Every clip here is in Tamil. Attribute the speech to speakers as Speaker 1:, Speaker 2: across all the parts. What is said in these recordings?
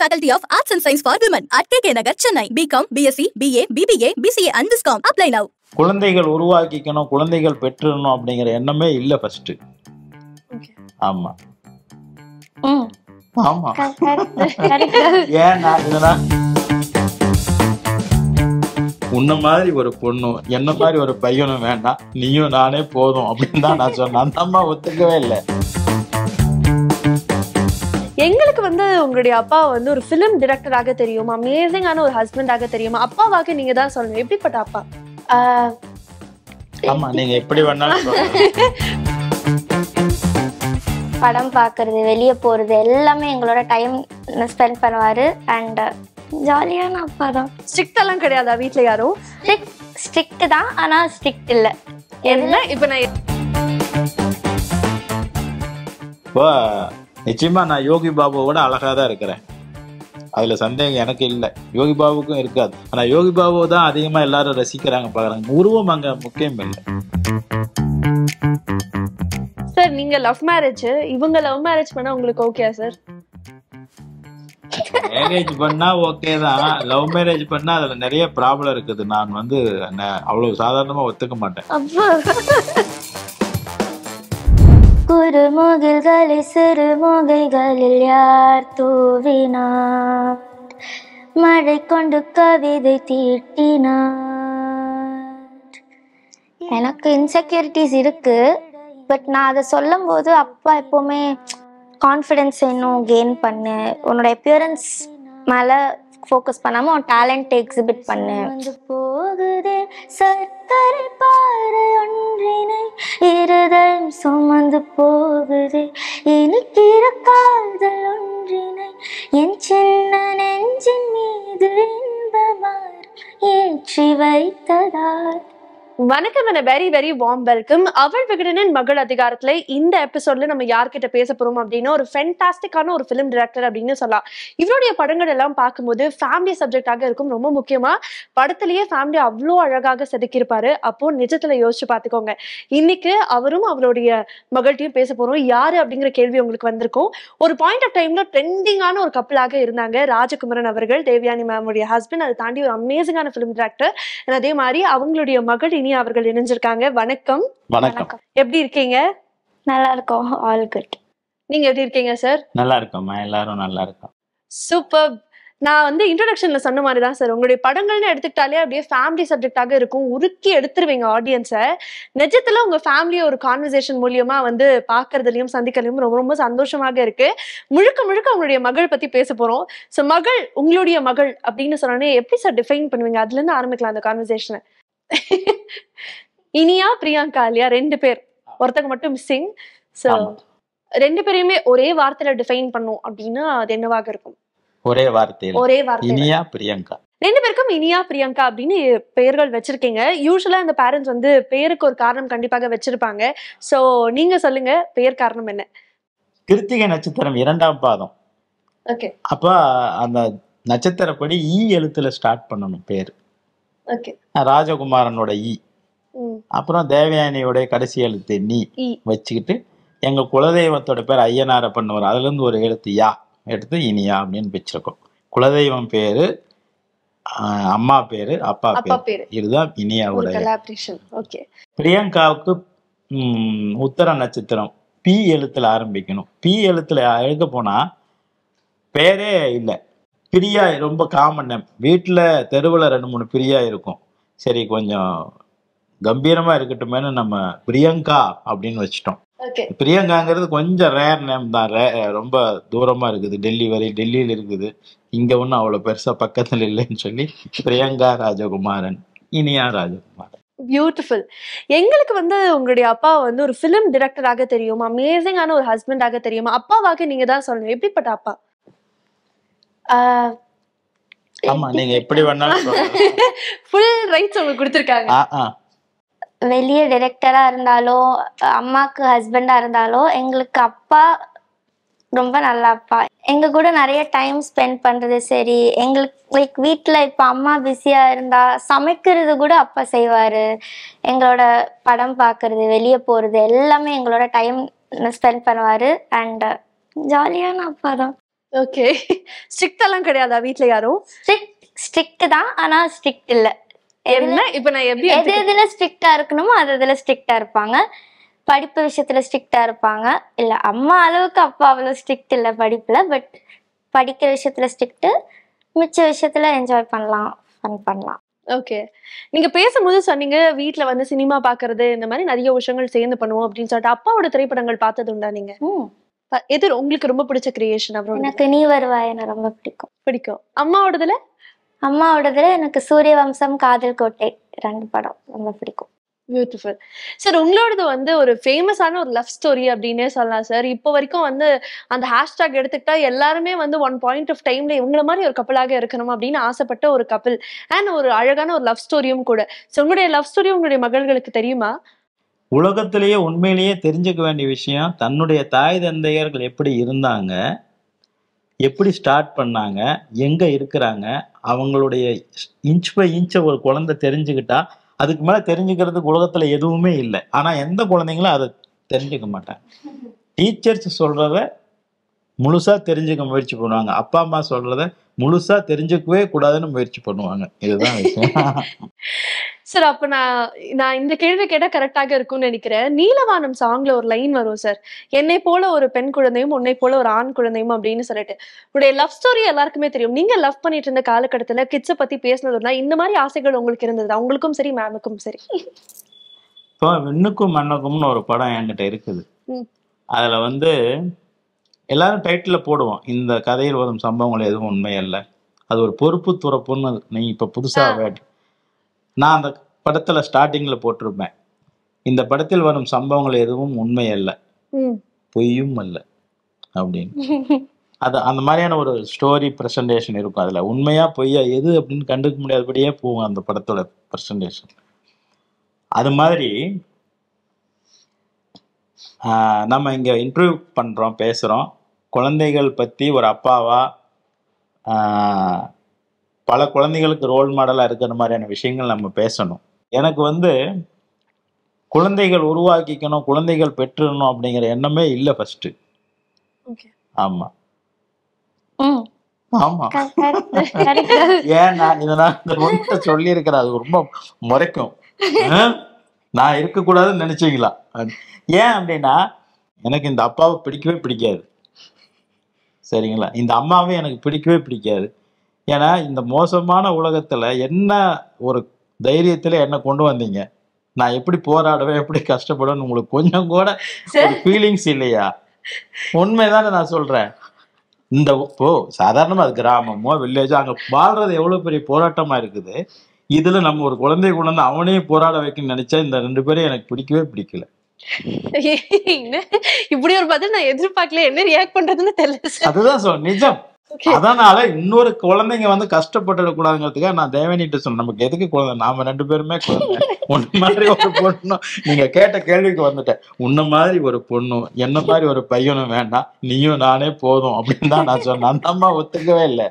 Speaker 1: Faculty of Arts and Science for Women at KK Nagar, Chennai. BCom, BSc, BA, BBA, BCA and Viscom. Apply now.
Speaker 2: குழந்தைகள் உருவாக்கிக்கணும், குழந்தைகள் பெற்றுணும் அப்படிங்கிற எண்ணமே இல்ல ஃபர்ஸ்ட். ஆமா ஆமா ஏன்னா இதெல்லாம் உன்ன மாதிரி ஒரு பொண்ணும் என்ன மாதிரி ஒரு பையனும் வேண்டாம், நீயும் நானே போதும் அப்படின்னு தான் நான் சொன்னேன். அந்த அம்மா ஒத்துக்கவே இல்லை.
Speaker 3: எங்களுக்கு உங்களுடைய அப்பா ஒரு பிலிம் டைரக்டராக தெரியுமா, அமேசிங்கான ஒரு ஹஸ்பண்டாக தெரியுமா, அப்பாவாக நீங்க தான் சொல்லணும். எப்படிப்பட்ட அப்பா?
Speaker 2: ஆமா, நீங்க எப்படி வேணாலும்
Speaker 4: படம் பாக்குறது, வெளியே போறது எல்லாமே எங்களோட டைம் ஸ்பெண்ட் பண்ணுவாரு. அண்ட் ஜாலியான அப்பா தான்.
Speaker 3: ஸ்ட்ரிக்ட் எல்லாம் கிடையாதா வீட்டுல? யாரும்
Speaker 4: ஸ்ட்ரிக்ட் தான், ஆனா ஸ்ட்ரிக்ட் இல்ல.
Speaker 3: என்ன இப்ப நான்
Speaker 2: நிச்சயமா நான் யோகி பாபுவோட அழகா தான் இருக்கிறேன், அதுல சந்தேகம் எனக்கு இல்லை. யோகி பாபுக்கும் இருக்காது. ஆனா யோகி பாபு தான் அதிகமா எல்லாரும் ரசிக்கிறாங்க, பாக்குறாங்க. உருவம் அங்க முக்கியம் இல்லை.
Speaker 3: சார் நீங்க லவ் மேரேஜ், இவங்க லவ் மேரேஜ் பண்ணா உங்களுக்கு ஓகே சார்?
Speaker 2: மேரேஜ் பண்ணா ஓகே தான், லவ் மேரேஜ் பண்ணா அதுல நிறைய ப்ராப்ளம் இருக்குது. நான் அவ்வளவு சாதாரணமா ஒத்துக்க மாட்டேன்.
Speaker 4: குறுமுகில்களை சிறுமுகைகளில் யார் தூவினார், மழை கொண்டு கவிதை தீட்டினார். எனக்கு இன்செக்யூரிட்டிஸ் இருக்கு, பட் நான் அதை சொல்லும் போது அப்பா எப்பவுமே கான்ஃபிடென்ஸ் இன்னும் கெயின் பண்ணு, உன்னோட அப்பியரன்ஸ் மேல ஃபோக்கஸ் பண்ணாம உன் டேலண்ட் எக்ஸிபிட் பண்ணு. போகுதே சர்க்கரை பாறை ஒன்றினை இருதயம் சுமந்து போகுதே, இனிக்கிற காதல் ஒன்றினை என் சின்ன நெஞ்சின் மீது இன்பமார் ஏற்றி வைத்ததார்.
Speaker 3: வணக்கம், வெரி வெரி வார்ம் வெல்கம். அவள் விகடனின் மகள் அதிகாரத்துல இந்த எபிசோட்ல நம்ம யார்கிட்ட பேச போறோம் அப்படின்னா, ஒரு ஃபென்டாஸ்டிக்கான ஒரு பிலிம் டைரக்டர் அப்படின்னு சொல்லலாம். இவருடைய படங்கள் எல்லாம் பார்க்கும்போது ஃபேமிலி சப்ஜெக்டாக இருக்கும். ரொம்ப முக்கியமா படத்திலேயே ஃபேமிலி அவ்வளோ அழகாக செதுக்கியிருப்பாரு. அப்போ நிஜத்துல யோசிச்சு பார்த்துக்கோங்க. இன்னைக்கு அவரும் அவருடைய மகள்கிட்டையும் பேச போறோம். யாரு அப்படிங்கிற கேள்வி உங்களுக்கு வந்திருக்கும். ஒரு பாயிண்ட் ஆஃப் டைம்ல ட்ரெண்டிங்கான ஒரு கப்பலாக இருந்தாங்க ராஜகுமரன் அவர்கள், தேவயானி மேமுடைய ஹஸ்பண்ட். அதை தாண்டி ஒரு அமேசிங்கான பிலிம் டைரக்டர். அதே மாதிரி அவங்களுடைய மகள் இனி அவர்கள் இணைஞ்சிருக்காங்க. வணக்கம்.
Speaker 2: வணக்கம்.
Speaker 3: எப்படி இருக்கீங்க?
Speaker 4: நல்லா இருக்கோம், ஆல் குட்.
Speaker 3: நீங்க எப்படி இருக்கீங்க சார்?
Speaker 2: நல்லா இருக்கோம்மா, எல்லாரும் நல்லா இருக்கோம்.
Speaker 3: சூப்பர். நான் இன்ட்ரோடக்ஷன்ல சொன்ன மாதிரி தான் சார், உங்களுடைய படங்கள்னு எடுத்துக்கிட்டாலே அப்படியே ஃபேமிலி சப்ஜெக்டாக இருக்கும், உருக்கி எடுத்துருவீங்க ஆடியன்ஸை. நிஜத்துல உங்க ஃபேமிலியை ஒரு கான்வர்சேஷன் மூலியமா பாக்குறதுலயும் சந்திக்கிறதுலயும் ரொம்ப ரொம்ப சந்தோஷமாக இருக்கு. முழுக்க முழுக்க உங்களுடைய மகள் பத்தி பேச போறோம். ஸோ மகள், உங்களுடைய மகள் அப்படின்னு சொன்னோன்னே எப்படி சார் டிஃபைன் பண்ணுவீங்க? அதுல இருந்து ஆரம்பிக்கலாம் அந்த கான்வர்சேஷனை. இனியா பிரியங்கா இல்லையா, ரெண்டு பேர், ஒருத்தங்க மட்டும் மிஸ்ஸிங். சோ ரெண்டு பேரையுமே ஒரே வார்த்தையில டிஃபைன் பண்ணும் அப்படின்னா அது என்னவாக இருக்கும்?
Speaker 2: ஒரே வார்த்தையில.
Speaker 3: ஒரே வார்த்தை,
Speaker 2: இனியா பிரியங்கா.
Speaker 3: ரெண்டு பேருக்கும் இனியா பிரியங்கா அப்படின்னு பெயர்கள் வச்சிருக்கீங்க. யூஸ்வலா இந்த பேரண்ட்ஸ் பேருக்கு ஒரு காரணம் கண்டிப்பாக வச்சிருப்பாங்க. சோ நீங்க சொல்லுங்க, பெயர் காரணம் என்ன?
Speaker 2: கிருத்திகை நட்சத்திரம் 2ஆம் பாதம்.
Speaker 3: ஓகே.
Speaker 2: அப்ப அந்த நட்சத்திரப்படி ஈ எழுத்துல ஸ்டார்ட் பண்ணணும் பேரு.
Speaker 3: ஓகே.
Speaker 2: ராஜகுமாரனோட ஈ, அப்புறம் தேவயானியோட கடைசி எழுத்து நீ வச்சுக்கிட்டு எங்க குலதெய்வத்தோட பேர் ஐயனாரப்பன் வரும், அதுல இருந்து ஒரு எழுத்து யா எடுத்து இனியா அப்படின்னு வச்சிருக்கோம். குலதெய்வம் பேரு, அம்மா பேரு, அப்பா பேரு, இதுதான் இனியாவோட. பிரியங்காவுக்கு உத்தர நட்சத்திரம் பி எழுத்துல ஆரம்பிக்கணும். பி எழுத்துல எழுத போனா பேரே இல்லை. பிரியா ரொம்ப காமன். வீட்டுல தெருவுல 2-3 பிரியா இருக்கும். சரி, கொஞ்சம் கம்பீரமா இருக்கட்டுமேனு நம்ம பிரியங்கா அப்படின்னு வச்சுட்டோம். பிரியங்காங்கிறது கொஞ்சம் ரேர் நேம் தான், ரொம்ப தூரமா இருக்குது, டெல்லியில இருக்குது. இங்க ஒன்றும் அவ்வளவு பெருசா பக்கத்துல இல்லைன்னு சொல்லி பிரியங்கா ராஜகுமாரன், இனியா ராஜகுமாரன்.
Speaker 3: பியூட்டிஃபுல். எங்களுக்கு உங்களுடைய அப்பா ஒரு பிலிம் டைரக்டராக தெரியுமா, அமேசிங்கான ஒரு ஹஸ்பண்டாக தெரியுமா, அப்பாவாக நீங்க தான் சொல்லணும். எப்படிப்பட்ட அப்பா?
Speaker 2: ஆமா, நீங்க எப்படி வேணாலும்
Speaker 3: ஃபுல் ரைட்ஸ் உங்களுக்கு கொடுத்திருக்காங்க.
Speaker 4: வெளியே டைரக்டரா இருந்தாலோ அம்மாக்கு ஹஸ்பண்டா இருந்தாலோ எங்களுக்கு அப்பா ரொம்ப நல்ல அப்பா. எங்க கூட நிறைய டைம் ஸ்பெண்ட் பண்றது சரி. எங்களுக்கு லைக் வீட்டுல இப்ப அம்மா பிஸியா இருந்தா சமைக்கிறது கூட அப்பா செய்வாரு. எங்களோட படம் பாக்குறது, வெளியே போறது எல்லாமே எங்களோட டைம் ஸ்பெண்ட் பண்ணுவாரு. அண்ட் ஜாலியான அப்பா தான்.
Speaker 3: ஓகே. ஸ்ட்ரிக்ட் எல்லாம் கிடையாதா வீட்ல யாரும்?
Speaker 4: ஸ்ட்ரிக்ட் தான், ஆனா ஸ்ட்ரிக்ட் இல்ல.
Speaker 3: என்ன இப்ப நான் எப்படி
Speaker 4: எதுல ஸ்ட்ரிக்டா இருக்கணுமோ அதுல ஸ்ட்ரிக்டா இருப்பாங்க. படிப்பு விஷயத்துல ஸ்ட்ரிக்டா இருப்பாங்க. இல்ல அம்மா அளவுக்கு அப்பா அவ்வளவு ஸ்ட்ரிக்ட் இல்ல படிப்புல, பட் படிக்கிற விஷயத்துல ஸ்ட்ரிக்ட், மிச்ச விஷயத்துல என்ஜாய் பண்ணலாம், ஃபன் பண்ணலாம்.
Speaker 3: ஓகே. நீங்க பேசும்போது சொன்னீங்க வீட்ல வந்து சினிமா பாக்குறது இந்த மாதிரி நிறைய விஷயங்கள் சேர்ந்து பண்ணுவோம் அப்படின்னு சொல்லிட்டு. அப்பாவோட திரைப்படங்கள் பார்த்தது உண்டா நீங்க? எது உங்களுக்கு ரொம்ப பிடிச்ச கிரியேஷன் அவரோட?
Speaker 4: எனக்கு நீ வருவாய் எனக்கு ரொம்ப
Speaker 3: பிடிக்கும். அம்மாவோடதுல?
Speaker 4: அம்மாவோடதுல எனக்கு சூரிய வம்சம், காதல் கோட்டை 2 படம் ரொம்ப பிடிக்கும்.
Speaker 3: Beautiful sir. உங்களோடது வந்து ஒரு ஃபேமஸான ஒரு லவ் ஸ்டோரி அப்படின்னே சொல்லலாம் சார். இப்போ வரைக்கும் வந்து அந்த ஹேஷ்டாக் எடுத்துக்கிட்டா எல்லாருமே வந்து ஒன் பாயிண்ட் ஆஃப் டைம்ல இவங்கள மாதிரி ஒரு கப்பலாக இருக்கணும் அப்படின்னு ஆசைப்பட்ட ஒரு கப்பல் அண்ட் ஒரு அழகான ஒரு லவ் ஸ்டோரியும் கூட. ஸோ உங்களுடைய லவ் ஸ்டோரி உங்களுடைய மகள்களுக்கு தெரியுமா?
Speaker 2: உலகத்திலேயே உண்மையிலேயே தெரிஞ்சுக்க வேண்டிய விஷயம், தன்னுடைய தாய் தந்தையர்கள் எப்படி இருந்தாங்க, எப்படி ஸ்டார்ட் பண்ணாங்க, எங்க இருக்கிறாங்க, அவங்களுடைய இன்ச் பை இன்ச்சை ஒரு குழந்தை தெரிஞ்சுக்கிட்டா அதுக்கு மேல தெரிஞ்சுக்கிறதுக்கு உலகத்துல எதுவுமே இல்லை. ஆனா எந்த குழந்தைங்களும் அதை தெரிஞ்சுக்க மாட்டாங்க. டீச்சர்ஸ் சொல்றத முழுசா தெரிஞ்சுக்க முயற்சி பண்ணுவாங்க, அப்பா அம்மா சொல்றத முழுசா தெரிஞ்சுக்கவே கூடாதுன்னு முயற்சி பண்ணுவாங்க. இதுதான் விஷயம்.
Speaker 3: சார் அப்ப நான் இந்த கேள்வி கேட்டா கரெக்டாக இருக்கும்னு நினைக்கிறேன். நீலவானம் சாங்ல ஒரு லைன் வரும் சார், என்னை போல ஒரு பெண் குழந்தையும் உன்னை போல ஒரு ஆண் குழந்தையும் அப்படின்னு சொல்லிட்டு. உங்களுடைய லவ் ஸ்டோரி எல்லாருக்குமே தெரியும். நீங்க லவ் பண்ணிட்டு இருந்த காலகட்டத்துல கிட்ஸை பத்தி பேசினதுனா இந்த மாதிரி ஆசைகள் உங்களுக்கு இருந்தது? அவங்களுக்கும் சரி மேமுக்கும் சரி.
Speaker 2: இப்போ விண்ணுக்கும் மண்ணுக்கும்னு ஒரு படம் என்கிட்ட இருக்குது. அதுல வந்து எல்லாரும் டைட்டில போடுவோம், இந்த கதையில் வரும் சம்பவங்கள் எதுவும் உண்மை அல்ல, அது ஒரு பொறுப்பு துறப்புன்னு நீ இப்ப புதுசா நான் அந்த படத்துல ஸ்டார்டிங்ல போட்டிருப்பேன், இந்த படத்தில் வரும் சம்பவங்கள் எதுவும் உண்மை அல்ல, பொய்யும் அல்ல அப்படின்னு. அது அந்த மாதிரியான ஒரு ஸ்டோரி பிரசன்டேஷன் இருக்கும். அதுல உண்மையா பொய்யா எது அப்படின்னு கண்டுக்க முடியாதபடியே போகும் அந்த படத்தோட பிரசன்டேஷன். அது மாதிரி நம்ம இங்க இன்டர்வியூ பண்றோம், பேசுறோம், குழந்தைகள் பத்தி ஒரு அப்பாவா பல குழந்தைகளுக்கு ரோல் மாடலா இருக்கிற மாதிரியான விஷயங்கள் நம்ம பேசணும். எனக்கு வந்து குழந்தைகள் உருவாக்கிக்கணும், குழந்தைகள் பெற்றுடணும் அப்படிங்கிற எண்ணமே இல்லை ஃபர்ஸ்ட். ஆமா ஆமா ஏன் நான் இதெல்லாம் இந்த ஒன்றை சொல்லி இருக்கிறேன், அது ரொம்ப முறைக்கும். நான் இருக்கக்கூடாதுன்னு நினைச்சீங்களா? ஏன் அப்படின்னா எனக்கு இந்த அப்பாவை பிடிக்கவே பிடிக்காது, சரிங்களா? இந்த அம்மாவே எனக்கு பிடிக்கவே பிடிக்காது. ஏன்னா இந்த மோசமான உலகத்துல என்ன ஒரு தைரியத்துல என்ன கொண்டு வந்தீங்க, நான் எப்படி போராடுவேன், எப்படி கஷ்டப்படுவேன்னு உங்களுக்கு கொஞ்சம் கூட ஒரு ஃபீலிங்ஸ் இல்லையா? உண்மைதானே நான் சொல்றேன். இந்த இப்போ சாதாரணமா அது கிராமமோ வில்லேஜோ அங்க வாழ்றது எவ்வளவு பெரிய போராட்டமா இருக்குது. இதுல நம்ம ஒரு குழந்தைய கொண்டு வந்து அவனையும் போராட வைக்கணும்னு நினைச்சா இந்த 2 பேரும் எனக்கு பிடிக்கவே பிடிக்கல.
Speaker 3: இப்படி ஒரு பதில் நான் எதிர்பார்க்கல, என்ன ரியாக்ட் பண்றதுன்னு தெரியல.
Speaker 2: அதுதான் நிஜம். அதனால இன்னொரு குழந்தைங்க வந்து கஷ்டப்பட்டுடக்கூடாதுங்கிறதுக்காக நான் தேவனிட்டு சொன்னேன், நமக்கு எதுக்கு குழந்தை, நாம 2 பேருமே குழந்தை, உன்ன மாதிரி ஒரு பொண்ணும், நீங்க கேட்ட கேள்விக்கு வந்துட்டேன், உன்ன மாதிரி ஒரு பொண்ணும் என்ன மாதிரி ஒரு பையனும் வேண்டாம், நீயும் நானே போதும் அப்படின்னு தான் நான் சொன்னேன். அந்த அம்மா ஒத்துக்கவே இல்லை.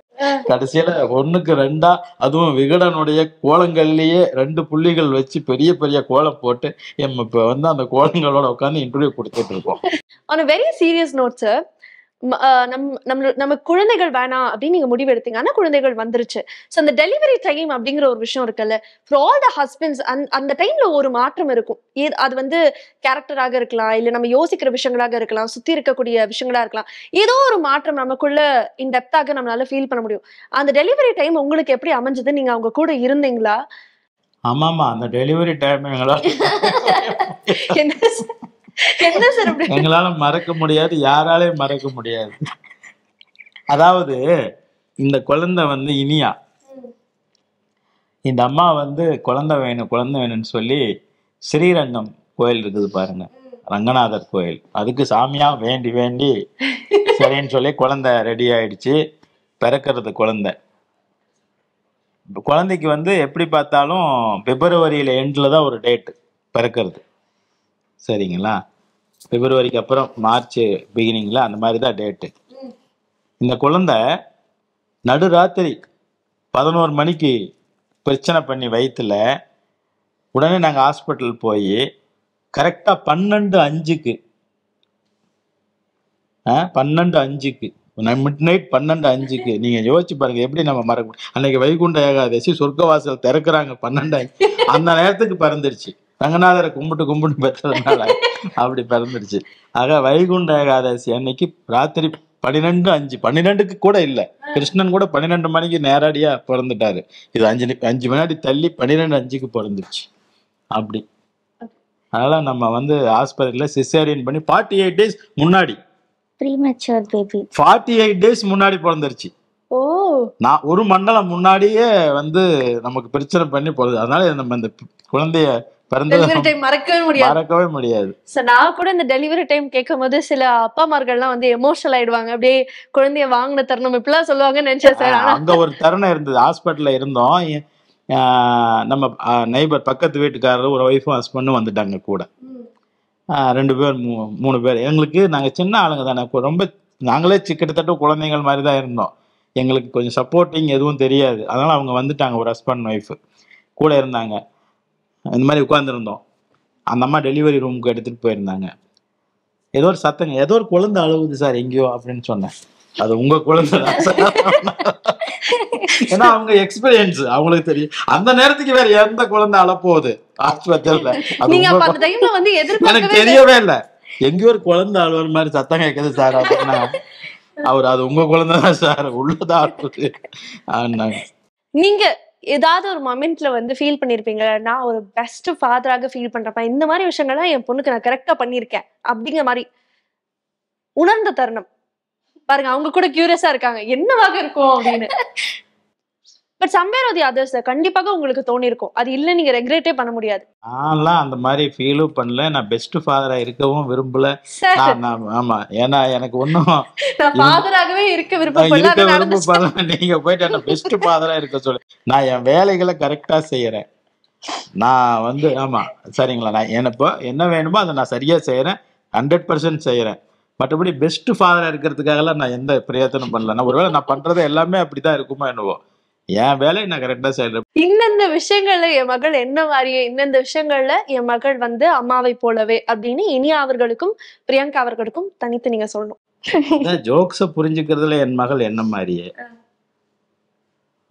Speaker 2: கடைசியில 1க்கு 2 அதுவும் விகடனுடைய கோலங்கள்லயே 2 புள்ளிகள் வச்சு பெரிய பெரிய கோலம் போட்டு இப்ப வந்து அந்த கோலங்களோட உட்காந்து இன்டர்வியூ கொடுத்துட்டு இருக்கோம்.
Speaker 3: On a very serious note sir, நம்ம குழந்தைகள் வேணாம் அப்படின்னு நீங்க முடிவு எடுத்தீங்க, ஆனா குழந்தைகள் வந்துருச்சு. ஸோ அந்த டெலிவரி டைம் அப்படிங்கிற ஒரு விஷயம் இருக்குல்ல, ஃபார் ஆல் த ஹஸ்பண்ட்ஸ் அந்த டைம்ல ஒரு மாற்றம் இருக்கும். அது வந்து கேரக்டராக இருக்கலாம், இல்ல நம்ம யோசிக்கிற விஷயங்களாக இருக்கலாம், சுத்தி இருக்கக்கூடிய விஷயங்களா இருக்கலாம். ஏதோ ஒரு மாற்றம் நமக்குள்ள இன்டெப்த்தாக நம்மளால ஃபீல் பண்ண முடியும். அந்த டெலிவரி டைம் உங்களுக்கு எப்படி அமைஞ்சது? நீங்க அவங்க கூட இருந்தீங்களா?
Speaker 2: ஆமாமா, அந்த டெலிவரி டைம் எங்களால மறக்க முடியாது, யாராலையும் மறக்க முடியாது. அதாவது இந்த குழந்தை வந்து இனியா, இந்த அம்மா வந்து குழந்தை வேணும்னு சொல்லி ஸ்ரீரங்கம் கோயில் இருக்குது பாருங்க, ரங்கநாதர் கோயில், அதுக்கு சாமியா வேண்டி வேண்டி சரின்னு சொல்லி குழந்தை ரெடி ஆயிடுச்சு. பிறக்கிறது குழந்தைக்கு வந்து எப்படி பார்த்தாலும் பிப்ரவரியில எண்ட்ல தான் ஒரு டேட்டு பிறக்கிறது, சரிங்களா? பிப்ரவரிக்கு அப்புறம் மார்ச் பிகினிங்ல அந்த மாதிரி தான் டேட்டு. இந்த குழந்தை நடுராத்திரி 11 மணிக்கு பிரச்சனை பண்ணி வயிற்றுல, உடனே நாங்கள் ஹாஸ்பிட்டல் போய் கரெக்டாக 12:05க்கு மிட் நைட் 12:05 நீங்க யோசிச்சு பாருங்க எப்படி நம்ம மறக்க. அன்னைக்கு வைகுண்ட ஏகாதசி, சொர்க்கவாசல் திறக்கிறாங்க 12:05. அந்த நேரத்துக்கு பிறந்துருச்சு. ரங்கநாதரை கும்பிட்டு பெற்றதுனால அப்படி பிறந்துருச்சு. ஆக வைகுண்ட ஏகாதசி அன்னைக்கு ராத்திரி 12:05, 12க்கு கூட இல்ல, கிருஷ்ணன் கூட 12 மணிக்கு நேரடியா பிறந்துட்டாரு. இது 5 வினாடி தள்ளி 12:05க்கு பிறந்துருச்சு. அப்படி அதனால நம்ம ஹாஸ்பிட்டல்ல சிசேரியன் பண்ணி 48 days முன்னாடி,
Speaker 4: ப்ரீமெச்சூர் பேபி
Speaker 2: 48 days முன்னாடி பிறந்துருச்சு.
Speaker 3: ஓ,
Speaker 2: நான் ஒரு மண்டலம் முன்னாடியே நமக்கு பிரச்சனை பண்ணி போகுது. அதனால நம்ம இந்த குழந்தைய
Speaker 3: டெலிவரி டைம்
Speaker 2: மறக்கவே முடியாது.
Speaker 3: நான் கூட இந்த டெலிவரி டைம் கேட்கும் போது சில அப்பா அம்மார்கள்லாம் எமோஷனல் ஆயிடுவாங்க. அப்படியே குழந்தைய வாங்கின தருணம் இப்பெல்லாம் சொல்லுவாங்கன்னு நினைச்சேன் சார்.
Speaker 2: அங்க ஒரு தருணம் இருந்தது. ஹாஸ்பிட்டல்ல இருந்தோம். நம்ம நெய்பர் பக்கத்து வீட்டுக்காரர் ஒரு ஒய்ஃபும் ஹஸ்பண்டும் வந்துட்டாங்க கூட. 2 பேர் 3 பேர். எங்களுக்கு நாங்கள் சின்ன ஆளுங்க தானே, ரொம்ப நாங்களே கிட்டத்தட்ட குழந்தைகள் மாதிரி தான் இருந்தோம். எங்களுக்கு கொஞ்சம் சப்போர்ட்டிங் எதுவும் தெரியாது. அதனால அவங்க வந்துட்டாங்க, ஒரு ஹஸ்பண்ட் ஒய்ஃபு கூட இருந்தாங்க. இந்த மாதிரி உட்காந்துருந்தோம். அந்த அம்மா டெலிவரி ரூமுக்கு எடுத்துகிட்டு போயிருந்தாங்க. ஏதோ ஒரு சத்தங்க, ஏதோ ஒரு குழந்தை அழுகுது சார் எங்கேயோ அப்படின்னு சொன்னேன். அது உங்க குழந்தை தான் சார். ஏன்னா அவங்க எக்ஸ்பீரியன்ஸ், அவங்களுக்கு தெரியும். அந்த நேரத்துக்கு வேற எந்த குழந்தை அழப்போகுது ஆஸ்பத்திரியில, எனக்கு தெரியவே இல்லை. எங்கேயோ ஒரு குழந்தை அழுவல் மாதிரி சத்தம் கேட்குது சார் அப்படின்னா அது உங்க குழந்தை தான் சார், உள்ளதான் அழுகுது.
Speaker 3: நீங்க ஏதாவது ஒரு மொமெண்ட்ல ஃபீல் பண்ணிருப்பீங்க, நான் ஒரு பெஸ்ட் ஃபாதராக ஃபீல் பண்றப்ப இந்த மாதிரி விஷயங்கள்லாம் என் பொண்ணுக்கு நான் கரெக்டா பண்ணிருக்கேன் அப்படிங்கிற மாதிரி உணர்ந்த தருணம் பாருங்க. அவங்க கூட கியூரியஸா இருக்காங்க என்னவாக இருக்கும் அப்படின்னு. But somewhere are the others கண்டிப்பாக உங்களுக்கு தோணி இருக்கும். அது இல்ல நீங்க ரெக்ரெட்டே பண்ண முடியாது.
Speaker 2: நான்லாம் அந்த மாதிரி ஃபீலும் பண்ணல. நான் பெஸ்ட் ஃபாதரா இருக்கவும் விரும்பல. ஆமா, ஏன்னா எனக்கு ஒன்னும்
Speaker 3: ஃபாதராகவே இருக்க விருப்பப்படல.
Speaker 2: நீங்க போயிட்டு என்ன பெஸ்ட் ஃபாதரா இருக்க சொல்லு. நான் என் வேலைகளை கரெக்டா செய்யறேன். நான் ஆமா சரிங்களா, நான் எனக்கு என்ன வேணுமோ அதை நான் சரியா செய்யறேன், 100% செய்யறேன். மற்றபடி பெஸ்ட் ஃபாதரா இருக்கிறதுக்காகலாம் நான் எந்த பிரயத்தனம் பண்ணல. நான் ஒருவேளை நான் பண்றது எல்லாமே அப்படிதான் இருக்குமோ என்னவோ, என் வேலையை நான் கரெக்டா செய்யறேன்.
Speaker 3: இந்த விஷயங்கள்ல என் மகள் என்ன மாதிரியே, இந்த விஷயங்கள்ல என் மகள் அம்மாவை போலவே அப்படின்னு இனியா அவர்களுக்கும் பிரியங்கா அவர்களுக்கும் தனித்து நீங்க சொல்லணும்.
Speaker 2: ஜோக்ஸ புரிஞ்சுக்கிறதுல என் மகள் என்ன மாதிரியே,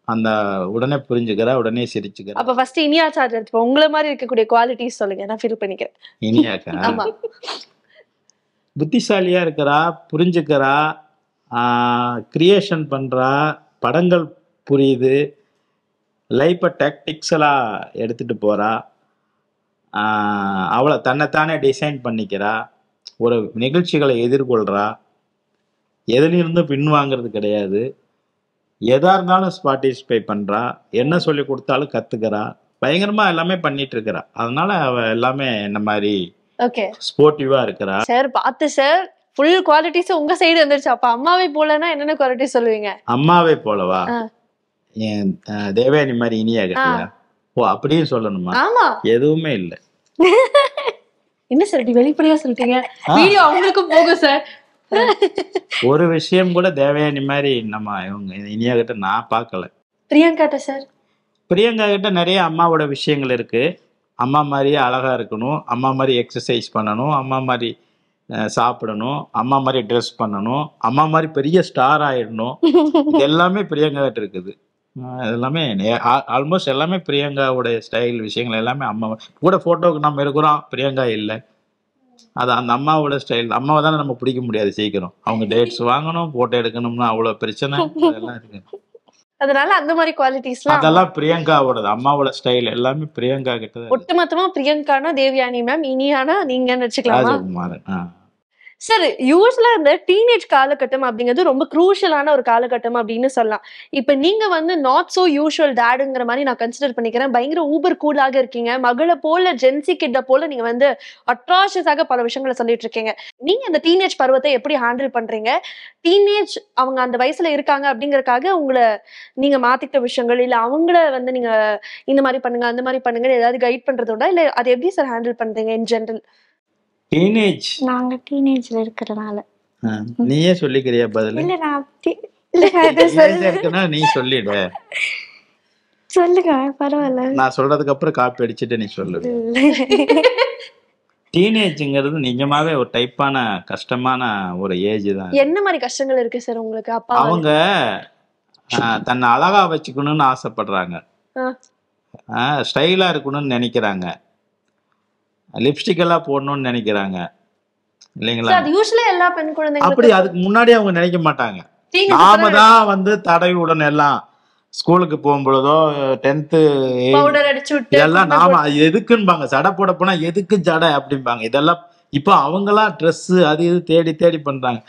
Speaker 2: அந்த உடனே புரிஞ்சுக்கிறா, உடனே சிரிச்சுக்கிறா.
Speaker 3: அப்ப ஃபர்ஸ்ட் இனியா சார்ஜ் எடுத்துப்போம். உங்களை மாதிரி இருக்கக்கூடிய குவாலிட்டிஸ் சொல்லுங்க, நான் ஃபீல் பண்ணிக்கிறேன்.
Speaker 2: இனியாக்கா
Speaker 3: ஆமா,
Speaker 2: புத்திசாலியா இருக்கிறா, புரிஞ்சுக்கிறா, கிரியேஷன் பண்றா, படங்கள் புரியுது, லைஃப்பை டாக்டிக்ஸலாக எடுத்துகிட்டு போகிறா, அவளை தன்னைத்தானே டிசைன் பண்ணிக்கிறா, ஒரு நிகழ்ச்சிகளை எதிர்கொள்கிறா, எதுலேருந்தும் பின்வாங்கிறது கிடையாது, எதாக இருந்தாலும் பார்ட்டிசிபேட் பண்ணுறா, என்ன சொல்லி கொடுத்தாலும் கற்றுக்கிறா, பயங்கரமாக எல்லாமே பண்ணிட்டு இருக்கிறா. அதனால அவள் எல்லாமே இந்த மாதிரி ஸ்போர்ட்டிவாக இருக்கிறா.
Speaker 3: சார் பார்த்து சார் ஃபுல் குவாலிட்டிஸ் உங்க சைடு வந்துருச்சு. அப்போ அம்மாவை போலன்னா என்னென்ன குவாலிட்டி சொல்லுவீங்க?
Speaker 2: அம்மாவை போலவா? தேவயானி மாதிரி இனியா கட்டியா? ஓ அப்படியே சொல்லணுமா? எதுவுமே இல்ல.
Speaker 3: என்ன சார் வெளிப்படையா சொல்லிட்டீங்க? வீடியோ அவங்களுக்கும் போகும் சார்.
Speaker 2: ஒரு விஷயம் கூட தேவயானி மாதிரி நம்ம இவங்க இனியா கிட்ட நான் பார்க்கல.
Speaker 3: பிரியங்கா சார்,
Speaker 2: பிரியங்கா கிட்ட நிறைய அம்மாவோட விஷயங்கள் இருக்கு. அம்மா மாதிரியே அழகா இருக்கணும், அம்மா மாதிரி எக்ஸசைஸ் பண்ணணும், அம்மா மாதிரி சாப்பிடணும், அம்மா மாதிரி ட்ரெஸ் பண்ணணும், அம்மா மாதிரி பெரிய ஸ்டார் ஆயிடணும், இது எல்லாமே பிரியங்கா கிட்ட இருக்குது. எல்லாமே ஆல்மோஸ்ட் எல்லாமே பிரியங்காவுடைய ஸ்டைல் விஷயங்கள் எல்லாமே அம்மா கூட. போட்டோவுக்கு நம்ம இருக்கிறோம், பிரியங்கா இல்லை. அது அந்த அம்மாவோட ஸ்டைல். அம்மாவை தானே நம்ம பிடிக்க முடியாது சீக்கிரம். அவங்க டேட்ஸ் வாங்கணும், போட்டோ எடுக்கணும்னா அவ்வளோ பிரச்சனை அதெல்லாம் இருக்கு.
Speaker 3: அதனால அந்த மாதிரி குவாலிட்டிஸ்லாம்
Speaker 2: அதெல்லாம் பிரியங்காவோட, அம்மாவோட ஸ்டைல் எல்லாமே பிரியங்கா கிட்ட.
Speaker 3: ஒட்டுமொத்தமா பிரியங்கானா தேவயானி மேம், இனியானா நீங்கன்னு வச்சுக்கலாமா?
Speaker 2: ராஜகுமாரன்.
Speaker 3: சார் யூஸ்வலா இந்த டீனேஜ் காலகட்டம் அப்படிங்கிறது ரொம்ப குரூஷியலான ஒரு காலகட்டம் அப்படின்னு சொல்லலாம். இப்ப நீங்க நாட் சோ யூஷுவல் டேடுங்கிற மாதிரி நான் கன்சிடர் பண்ணிக்கிறேன். பயங்கர ஊபர் கூலாக இருக்கீங்க. மகளை போல ஜென்சி கிட்ட போல நீங்க அட்ராஷியஸாக பல விஷயங்களை சொல்லிட்டு இருக்கீங்க. நீங்க அந்த டீனேஜ் பருவத்தை எப்படி ஹேண்டில் பண்றீங்க? டீனேஜ் அவங்க அந்த வயசுல இருக்காங்க அப்படிங்கறக்காக உங்களை நீங்க மாத்திக்கிட்ட விஷயங்கள் இல்ல அவங்கள நீங்க இந்த மாதிரி பண்ணுங்க அந்த மாதிரி பண்ணுங்க ஏதாவது கைட் பண்றதோட இல்ல அதை எப்படி சார் ஹேண்டில் பண்றீங்க இன் ஜெனரல்?
Speaker 2: டீனேஜ்
Speaker 4: நாங்க டீனேஜ்ல இருக்கறனால
Speaker 2: நீயே சொல்லிக்கிறியா பதில்?
Speaker 4: இல்ல நான்
Speaker 2: நீ சொல்லிடு.
Speaker 4: சொல்லுங்க பரவாயில்ல.
Speaker 2: நான் சொல்றதுக்கு அப்புறம் காப்பி அடிச்சிட்டு நீ சொல்லு. டீனேஜ்ங்கிறது நிஜமாவே ஒரு டைப்பான கஷ்டமான ஒரு ஏஜ் தான்.
Speaker 3: என்ன மாதிரி கஷ்டங்கள் இருக்கு சார் உங்களுக்கு அப்பா?
Speaker 2: அவங்க தன்னை அழகா வச்சுக்கணும்னு ஆசைப்படுறாங்க, ஸ்டைலா இருக்கணும்னு நினைக்கிறாங்க, லிப்ஸ்டிக் எல்லாம் போடணும்னு நினைக்கிறாங்க இல்லைங்களா?
Speaker 3: அது யூசுவலா எல்லா பெண் குழந்தைகளும்
Speaker 2: அப்படி அதுக்கு முன்னாடி அவங்க நினைக்க மாட்டாங்க. நாம தான் வந்து தடவி உடனே எல்லாம் ஸ்கூலுக்கு போகும்பொழுதோ 10th
Speaker 3: பவுடர் அடிச்சு விட்டு
Speaker 2: இதெல்லாம் நாம எதுக்குன்பாங்க, ஜடை போட போனா எதுக்கு ஜடை அப்படிம்பாங்க. இதெல்லாம் இப்போ அவங்களா ட்ரெஸ் அது இது தேடி தேடி பண்றாங்க.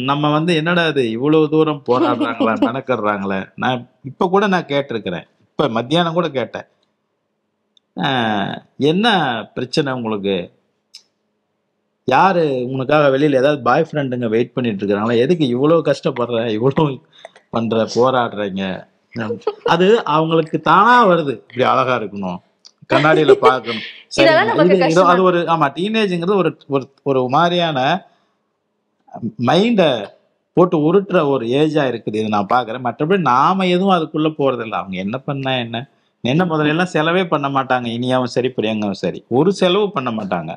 Speaker 2: நம்ம வந்து என்னடா இது இவ்வளவு தூரம் போராடுறாங்களா மெனக்கடுறாங்களே. நான் இப்ப கூட நான் கேட்டிருக்கிறேன், இப்ப மத்தியானம் கூட கேட்டேன், என்ன பிரச்சனை உங்களுக்கு, யாரு உனக்காக வெளியில ஏதாவது பாய் ஃப்ரெண்டுங்க வெயிட் பண்ணிட்டு இருக்கிறாங்களா, எதுக்கு இவ்வளவு கஷ்டப்படுற, இவ்வளவு பண்ற, போராடுறீங்க. அது அவங்களுக்கு தானா வருது, இப்படி அழகா இருக்கணும், கண்ணாடியில பார்க்கணும். அது ஒரு ஆமா டீனேஜ்ங்கிறது ஒரு மாதிரியான மைண்ட போட்டு உருட்டுற ஒரு ஏஜா இருக்குது. இது நான் பாக்குறேன். மற்றபடி நாம எதுவும் அதுக்குள்ள போறதில்லை. அவங்க என்ன பண்ண என்ன முதல்ல எல்லாம் செலவே பண்ண மாட்டாங்க. இனியாவும் சரி பிரியங்காவும் சரி ஒரு செலவு பண்ண மாட்டாங்க.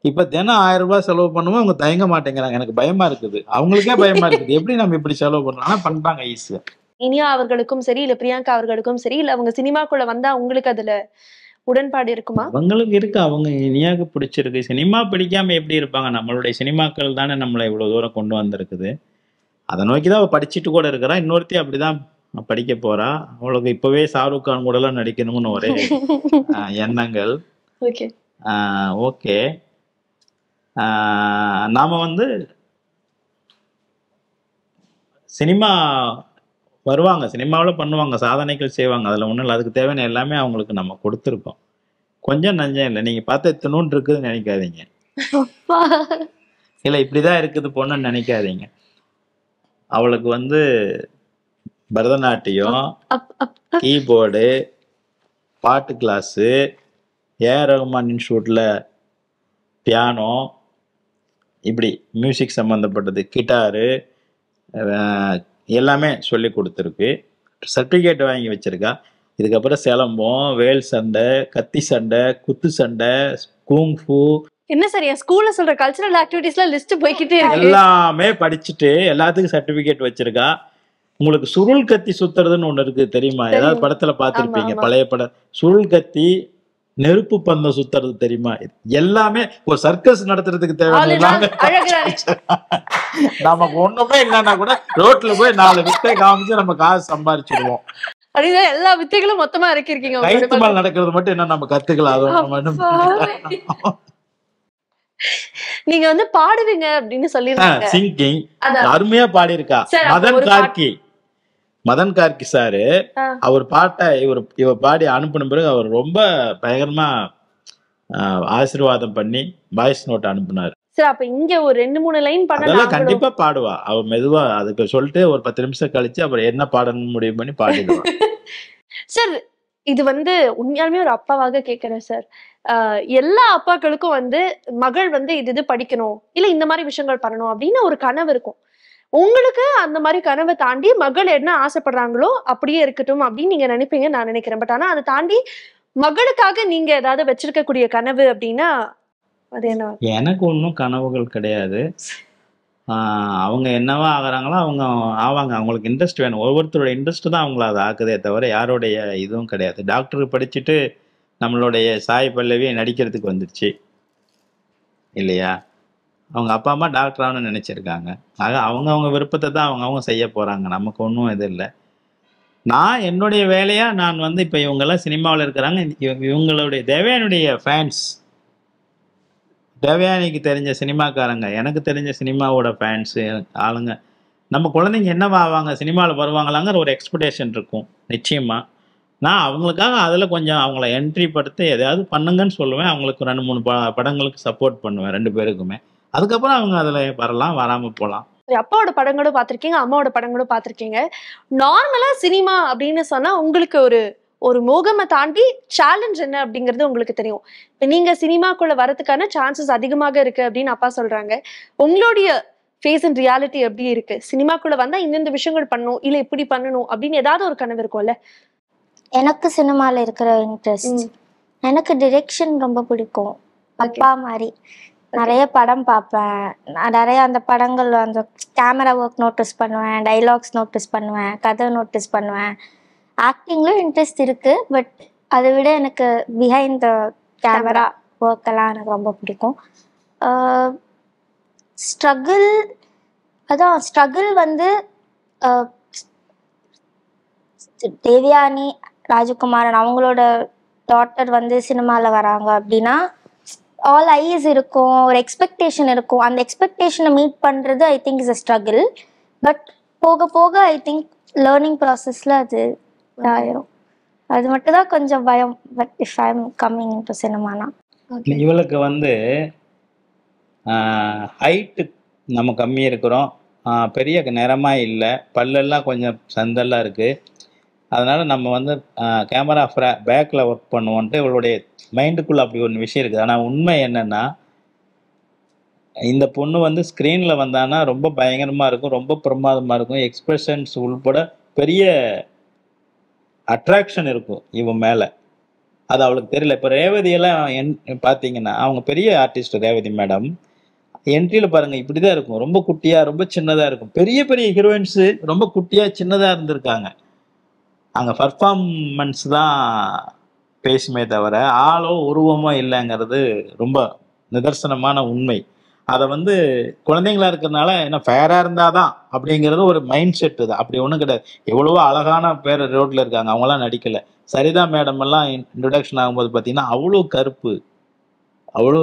Speaker 2: இப்ப தினம் 1000 ரூபாய் செலவு பண்ணுவோம், அவங்க தயங்க மாட்டேங்கிறாங்க. எனக்கு பயமா இருக்குது, அவங்களுக்கே பயமா இருக்குது, எப்படி நம்ம இப்படி செலவு பண்றோம். ஆனா பண்றாங்க ஈஸியா.
Speaker 3: இனியா அவர்களுக்கும் சரி இல்ல பிரியங்கா அவர்களுக்கும் சரி இல்ல அவங்க சினிமாக்குள்ள வந்தா உங்களுக்கு அதுல உடன்பாடு இருக்குமா?
Speaker 2: அவங்களுக்கு இருக்கு, அவங்க இனியாவுக்கு பிடிச்சிருக்கு. சினிமா பிடிக்காம எப்படி இருப்பாங்க? நம்மளுடைய சினிமாக்கள் தானே நம்மளை இவ்வளவு தூரம் கொண்டு வந்திருக்குது. அதை நோக்கிதான் அவ படிச்சுட்டு கூட இருக்கிறா. இன்னொருத்தி அப்படிதான் படிக்க போறா. அவளுக்கு இப்பவே ஷாருக் கான் கூட எல்லாம் நடிக்கணும்னு ஒரே எண்ணங்கள். ஓகே, நாம வந்து சினிமா வருவாங்க, சினிமாவில் பண்ணுவாங்க, சாதனைகள் செய்வாங்க, அதில் ஒன்றும் இல்லை. அதுக்கு தேவையான எல்லாமே அவங்களுக்கு நம்ம கொடுத்துருக்கோம். கொஞ்சம் நஞ்சம் இல்லை. நீங்கள் பார்த்து இத்தனூன்னு இருக்குதுன்னு நினைக்காதீங்க, இல்லை இப்படிதான் இருக்குது பொண்ணுன்னு நினைக்காதீங்க. அவளுக்கு வந்து பரதநாட்டியம், கீபோர்டு, பாட்டு கிளாஸு, ஏஆர் ரஹ்மான் இன்ஸ்டியூட்டில் பியானோ, இப்படி மியூசிக் சம்மந்தப்பட்டது, கிட்டாரு, எல்லாமே சொல்லி கொடுத்துருக்கு. சர்டிஃபிகேட் வாங்கி வச்சிருக்கா. இதுக்கப்புறம் சிலம்பம், வேல் சண்டை, கத்தி சண்டை, குத்து சண்டை, கூங்ஃபூ,
Speaker 3: என்ன சரியா ஸ்கூல்ல சொல்ற கல்ச்சரல் ஆக்டிவிட்டீஸ்ல லிஸ்ட் போய்கிட்டே இருக்கு.
Speaker 2: எல்லாமே படிச்சுட்டு எல்லாத்துக்கும் சர்டிஃபிகேட் வச்சிருக்கா. உங்களுக்கு சுருள் கத்தி சுத்துறதுன்னு ஒண்ணு இருக்கு தெரியுமா? ஏதாவது படத்துல பார்த்திருப்பீங்க, பழைய படம். சுருள் கத்தி, நெருப்பு பந்தம் சுத்துறது தெரியுமா? எல்லாமே ஒரு சர்க்கஸ் நடத்துறதுக்கு தேவையான நமக்கு ஒண்ணுமே இல்லைன்னா கூட ரோட்ல போய் 4 வித்தை காமிச்சு நம்ம காசு சம்பாரிச்சிடுவோம்.
Speaker 3: எல்லா வித்தைகளும் மொத்தமா இறக்கிருக்கீங்க.
Speaker 2: கைத்து மேல் நடக்கிறது மட்டும் என்ன நம்ம கத்துக்கலாம்.
Speaker 3: நீங்க வந்து பாடுவீங்க அப்படின்னு சொல்லிருக்காங்க.
Speaker 2: சிங்கிங் அருமையா பாடி இருக்கா. மதன் கார்கி சாரு அவர் பாட்டை இவர் பாடி அனுப்பின பிறகு அவர் ரொம்ப பயங்கரமா ஆசீர்வாதம் பண்ணி வாய்ஸ் நோட் அனுப்புனாரு.
Speaker 3: சார் அப்ப இங்க ஒரு 2-3 லைன்
Speaker 2: பாடலாம். கண்டிப்பா பாடுவா அவ. மெதுவா அதுக்கு சொல்லிட்டு ஒரு 10 நிமிஷம் கழிச்சு அப்புறம் என்ன பாடணும்னு முடிவு பண்ணி பாடிடுவா.
Speaker 3: சார் இது வந்து உண்மையாலுமே ஒரு அப்பாவாக கேட்கிறேன் சார். எல்லா அப்பாக்களுக்கும் வந்து மகள் வந்து இது படிக்கணும், இல்ல இந்த மாதிரி விஷயங்கள் பண்ணணும் அப்படின்னு ஒரு கனவு இருக்கும். உங்களுக்கு அந்த மாதிரி கனவை தாண்டி மகள் என்ன ஆசைப்படுறாங்களோ அப்படியே இருக்கட்டும் அப்படின்னு நீங்க நினைப்பீங்க நான் நினைக்கிறேன். பட் ஆனா அதை தாண்டி மகளுக்காக நீங்க ஏதாவது வச்சிருக்கக்கூடிய கனவு அப்படின்னா அது என்ன?
Speaker 2: எனக்கு ஒன்றும் கனவுகள் கிடையாது. அவங்க என்னவா ஆகுறாங்களோ அவங்க ஆவாங்க. அவங்களுக்கு இன்ட்ரெஸ்ட் வேணும். ஒவ்வொருத்தரோட இன்ட்ரெஸ்ட் தான் அவங்கள அதை ஆக்குதே தவிர யாருடைய இதுவும் கிடையாது. டாக்டருக்கு படிச்சுட்டு நம்மளுடைய சாய் பல்லவி நடிக்கிறதுக்கு வந்துருச்சு இல்லையா? அவங்க அப்பா அம்மா டாக்டர் ஆகணும்னு நினைச்சிருக்காங்க. ஆக அவங்க விருப்பத்தை தான் அவங்க செய்ய போறாங்க. நமக்கு ஒன்றும் இது இல்லை. நான் என்னுடைய வேலையா நான் வந்து இப்போ இவங்கெல்லாம் சினிமாவில் இருக்கிறாங்க. இவங்களுடைய தேவயானுடைய ஃபேன்ஸ், தேவயானிக்கு தெரிஞ்ச சினிமாக்காரங்க, எனக்கு தெரிஞ்ச சினிமாவோட ஃபேன்ஸு ஆளுங்க, நம்ம குழந்தைங்க என்னவா ஆவாங்க, சினிமாவில் வருவாங்களாங்கிற ஒரு எக்ஸ்பெக்டேஷன் இருக்கும் நிச்சயமாக. நான் அவங்களுக்காக அதில் கொஞ்சம் அவங்கள என்ட்ரி படுத்தி எதையாவது பண்ணுங்கன்னு சொல்லுவேன். அவங்களுக்கு 2-3 படங்களுக்கு சப்போர்ட் பண்ணுவேன் 2 பேருக்குமே. அதுக்கப்புறம் அவங்க அதில் வரலாம், வராமல் போகலாம்.
Speaker 3: அப்பாவோட படங்களும் பார்த்துருக்கீங்க, அம்மாவோட படங்களும் பார்த்துருக்கீங்க. நார்மலாக சினிமா அப்படின்னு சொன்னால் உங்களுக்கு ஒரு மோகமை தாண்டி சேலஞ்ச் என்ன அப்படிங்கிறது உங்களுக்கு தெரியும். இப்போ நீங்கள் சினிமாக்குள்ள வரதுக்கான சான்சஸ் அதிகமாக இருக்கு அப்படின்னு அப்பா சொல்றாங்க. உங்களுடைய ஃபேஸ் அண்ட் ரியாலிட்டி எப்படி இருக்கு? சினிமாக்குள்ள வந்தா இந்த விஷயங்கள் பண்ணணும், இல்லை இப்படி பண்ணணும் அப்படின்னு ஏதாவது ஒரு கனவு இருக்கும்ல?
Speaker 4: எனக்கு சினிமாவில் இருக்கிற இன்ட்ரெஸ்ட், எனக்கு டிரெக்ஷன் ரொம்ப பிடிக்கும். அப்பா மாதிரி நிறைய படம் பார்ப்பேன். நான் நிறைய அந்த படங்கள் அந்த கேமரா ஒர்க் நோட்டீஸ் பண்ணுவேன், டைலாக்ஸ் நோட்டீஸ் பண்ணுவேன், கதை நோட்டீஸ் பண்ணுவேன். ஆக்டிங்லும் இன்ட்ரெஸ்ட் இருக்கு, பட் அதை விட எனக்கு பிஹைண்ட் த கேமரா ஒர்க் எல்லாம் எனக்கு ரொம்ப பிடிக்கும். ஸ்ட்ரகிள் வந்து தேவயானி ராஜகுமாரன் அவங்களோட டாட்டர் வந்து சினிமாவில் வராங்க அப்படின்னா ஆல் ஐஸ் இருக்கும், ஒரு எக்ஸ்பெக்டேஷன் இருக்கும். அந்த எக்ஸ்பெக்டேஷனை மீட் பண்ணுறது I think is a struggle. But போக போக ஐ திங்க் லேர்னிங் ப்ராசஸில் அது இதாயிரும். அது மட்டும் தான் கொஞ்சம் பயம். But if I am coming into சினிமானா
Speaker 2: இவளுக்கு வந்து ஹைட்டு நம்ம கம்மி இருக்கிறோம், பெரிய நிறமாக இல்லை, பல்லெல்லாம் கொஞ்சம் சந்தெல்லாம் இருக்குது. அதனால் நம்ம வந்து கேமரா பேக்கில் ஒர்க் பண்ணுவோன்ட்டு இவளுடைய மைண்டுக்குள்ளே அப்படி ஒரு விஷயம் இருக்குது. ஆனால் உண்மை என்னென்னா இந்த பொண்ணு வந்து ஸ்க்ரீனில் வந்தான்னா ரொம்ப பயங்கரமாக இருக்கும், ரொம்ப பிரமாதமாக இருக்கும். எக்ஸ்பிரஷன்ஸ் உள்பட பெரிய அட்ராக்ஷன் இருக்கும் இவன் மேலே. அது அவளுக்கு தெரியல. இப்போ ரேவதியெல்லாம் பார்த்தீங்கன்னா அவங்க பெரிய ஆர்டிஸ்ட். ரேவதி மேடம் என்ட்ரியில் பாருங்கள் இப்படி தான் இருக்கும், ரொம்ப குட்டியாக ரொம்ப சின்னதாக இருக்கும். பெரிய பெரிய ஹீரோயின்ஸு ரொம்ப குட்டியாக சின்னதாக இருந்திருக்காங்க. அங்கே பர்ஃபார்மன்ஸ் தான் பேசுமே தவிர ஆளோ உருவமோ இல்லைங்கிறது ரொம்ப நிதர்சனமான உண்மை. அதை வந்து குழந்தைங்களா இருக்கிறதுனால என்ன ஃபேராக இருந்தால் தான் அப்படிங்கிறது ஒரு மைண்ட் செட்டு தான். அப்படி ஒன்றும் கிடையாது. எவ்வளவோ அழகான பேர் ரோட்டில் இருக்காங்க, அவங்களாம் நடிக்கலை. சரிதா மேடம் எல்லாம் இன்ட்ரொடக்ஷன் ஆகும்போது பார்த்தீங்கன்னா அவ்வளோ கருப்பு, அவ்வளோ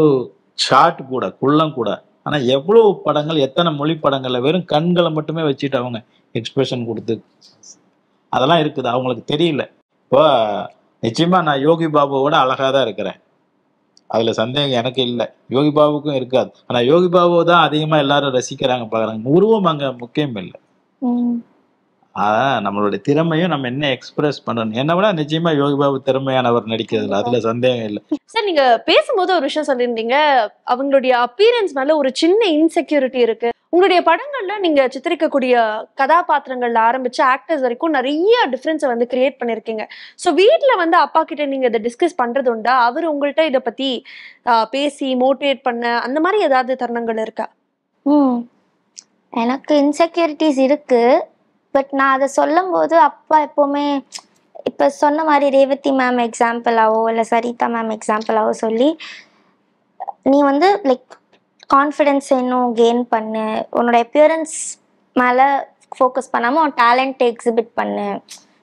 Speaker 2: ஷார்ட் கூட, குள்ளம் கூட. ஆனால் எவ்வளோ படங்கள், எத்தனை மொழி படங்களில் வெறும் கண்களை மட்டுமே வச்சுட்டு அவங்க எக்ஸ்பிரஷன் கொடுத்து அதெல்லாம் இருக்குது. அவங்களுக்கு தெரியல. இப்போ நிச்சயமாக நான் யோகி பாபுவோட அழகாக தான் இருக்கிறேன், அதில் சந்தேகம் எனக்கு இல்லை. யோகி பாபுக்கும் இருக்காது. ஆனால் யோகி பாபு தான் அதிகமாக எல்லாரும் ரசிக்கிறாங்க, பார்க்குறாங்க. உருவம் அங்கே முக்கியம் இல்லை. நம்மளுடைய திறமையும் நம்ம என்ன எக்ஸ்பிரஸ் பண்ணணும். என்ன விட நிச்சயமா யோகி பாபு திறமையானவர் நடிக்கிறதுல, அதுல சந்தேகம் இல்லை.
Speaker 3: சார், நீங்க பேசும்போது ஒரு விஷயம் சொல்லியிருந்தீங்க, அவங்களுடைய அப்பியரன்ஸ் மேல ஒரு சின்ன இன்செக்யூரிட்டி இருக்கு. உங்களுடைய படங்கள்ல நீங்க சித்தரிக்கக்கூடிய கதாபாத்திரங்கள்ல ஆரம்பிச்சு ஆக்டர்ஸ் வரைக்கும் நிறைய டிஃபரன்ஸை வந்து கிரியேட் பண்ணிருக்கீங்க. ஸோ வீட்டுல வந்து அப்பா கிட்ட நீங்க இதை டிஸ்கஸ் பண்றது உண்டா? அவர் உங்கள்கிட்ட இதை பத்தி பேசி மோட்டிவேட் பண்ண அந்த மாதிரி ஏதாவது தருணங்கள் இருக்கா?
Speaker 4: எனக்கு இன்செக்யூரிட்டிஸ் இருக்கு. பட் நான் அதை சொல்லும் போது அப்பா எப்போவுமே இப்போ சொன்ன மாதிரி ரேவதி மேம் எக்ஸாம்பிளாவோ இல்லை சரிதா மேம் எக்ஸாம்பிளாவோ சொல்லி, நீ வந்து லைக் கான்ஃபிடென்ஸ் இன்னும் கெயின் பண்ணு, உன்னோட அப்பியரன்ஸ் மேலே ஃபோக்கஸ் பண்ணாமல் உன் டேலண்ட்டை எக்ஸிபிட் பண்ணு.